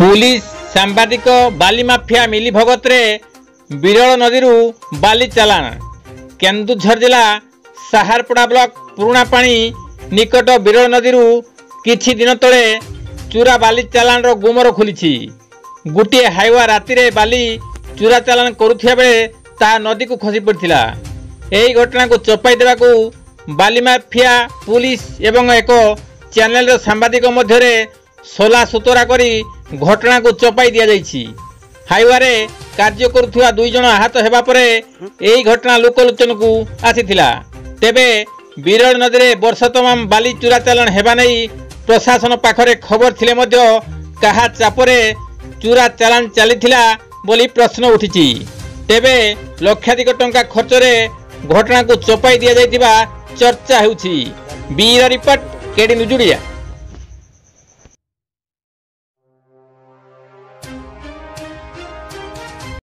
Police सांबादिक बाली mafia मिली भगत बिरल नदी बाली चालाण केन्दुझर जिला साहारपड़ा block पुराणा पानी निकट बिरल नदी किछि दिन तले चूरा बाली चालाण गुमर खुली। गोटे हाइवा राति रे बाली चूरा चालाण करुथिया बेले ता नदी को खसी पड़थिला। एही घटना को चपाई देबाकू बाली माफिया पुलिस एवं एक चैनल सांबादिक मध्य सोला सुतरा करी घटना को चपाई दिया जाइछि। हाइवे कार्य करुवा दुई जन आहत हेबा परे एही घटना लोकलोचन को आसीथिला। तेबे बिरल नदी में वर्ष तमाम बाली चूरा चालाण हेबा नहीं प्रशासन पाखरे खबर थिले मध्य कहा चापरे चूरा चालाण चलीथिला बोली प्रश्न उठिछि। तेबे लक्षाधिक टंका खर्चरे घटना को चपाई दिया जाइतिबा चर्चा हेउछि। Bureau report KD news Odia.